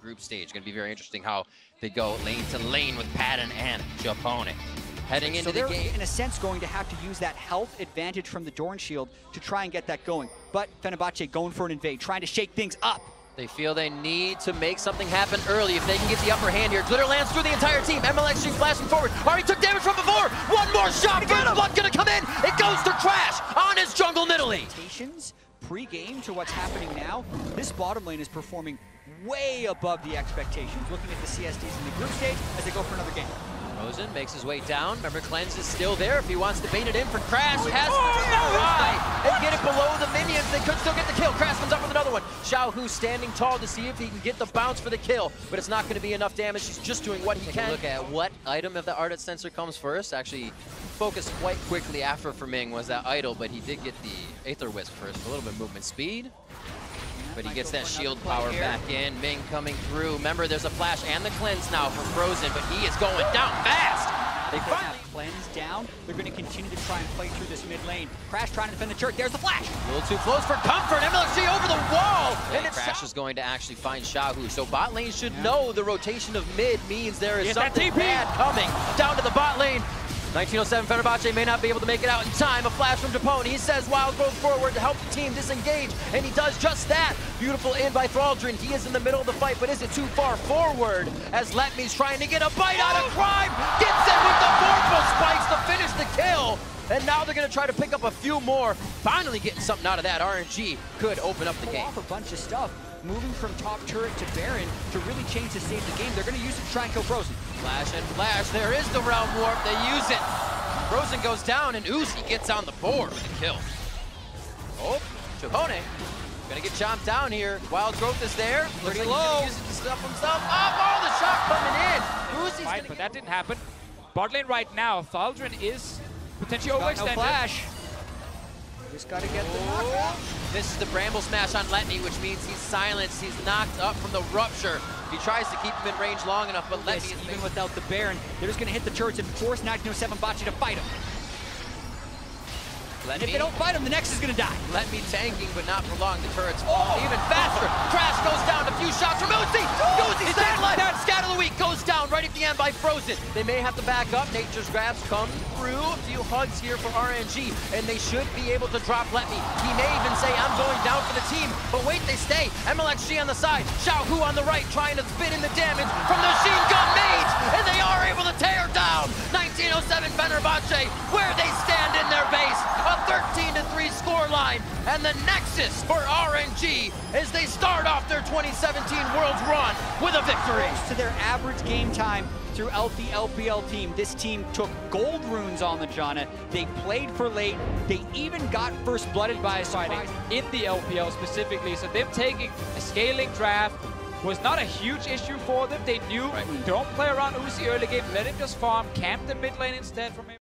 group stage. Going to be very interesting how they go lane to lane with Patton and Japone. Heading into the game. In a sense, going to have to use that health advantage from the Dorn Shield to try and get that going. But Fenerbahce going for an invade, trying to shake things up. They feel they need to make something happen early if they can get the upper hand here. Glitter lands through the entire team. MLXG flashing forward. Already took damage from before. One more shot. First blood gonna come in. It goes to Trash on his jungle Nidalee. Pre-game to what's happening now, this bottom lane is performing way above the expectations. Looking at the CSDs in the group stage as they go for another game. Rosen makes his way down. Remember, Cleanse is still there if he wants to bait it in for Crash. Has to try and get it below the minions. They could still get the kill. Crash comes up with another one. Xiaohu standing tall to see if he can get the bounce for the kill, but it's not going to be enough damage. He's just doing what he can. Look at what item of the Ardent Sensor comes first. Actually focused quite quickly after for Ming was that idol, but he did get the Aether Wisp first. A little bit of movement speed. But he gets that shield power back in. Ming coming through. Remember, there's a flash and the cleanse now for Frozen, but he is going down fast. They finally cleanse down. They're going to continue to try and play through this mid lane. Crash trying to defend the turret. There's the flash. A little too close for comfort. MLXG over the wall. And Crash is going to actually find Xiaohu. So bot lane should know the rotation of mid means there is something bad coming down to the bot lane. 1907 Fenerbahce may not be able to make it out in time. A flash from Japone. He says Wild goes forward to help the team disengage, and he does just that. Beautiful in by Thraldrin. He is in the middle of the fight, but is it too far forward? As Letme's trying to get a bite out of Crime. Gets it with the Vorpal spikes to finish the kill. And now they're going to try to pick up a few more. Finally getting something out of that. RNG could open up the game. Off a bunch of stuff. Moving from top turret to Baron to really change the state of the game. They're going to use it to try and kill Frozen. Flash and flash. There is the realm warp. They use it. Frozen goes down, and Uzi gets on the board with a kill. Oh, Japone gonna get chomped down here. Wild growth is there. Pretty like low. He's gonna use it to stuff himself up. Oh, the shot coming in. Uzi's Fight, but that didn't happen. Bot lane right now, Thraldrin is potentially overextended. No flash. Just gotta get the knockout. This is the Bramble Smash on Letme, which means he's silenced. He's knocked up from the Rupture. He tries to keep him in range long enough, but Letme is even without the Baron, they're just gonna hit the turrets and force 1907 Bocce to fight him. And if they don't fight him, the Nexus is gonna die. Letme tanking, but not for long. The turrets fall even faster. Crash goes down. A few shots from Uzi. Uzi satellite. Scat of the week goes down right at the end by Frozen. They may have to back up. Nature's Grabs come through. A few hugs here for RNG, and they should be able to drop Letme. He may even say, I'm going down for the team. But wait, they stay. MLXG on the side. Xiaohu on the right, trying to spit in the damage from the machine gun mage, and they are able to tear down 1907 Fenerbahce, where they stand in their base. A 13-3 scoreline, and the Nexus for RNG as they start off their 2017 Worlds run with a victory. To their average game time throughout the LPL team, this team took gold runes on the Janna. They played for late. They even got first blooded by a surprise. In the LPL specifically, so them taking a scaling draft was not a huge issue for them. They knew, don't play around Uzi early game, let him just farm, camp the mid lane instead from him.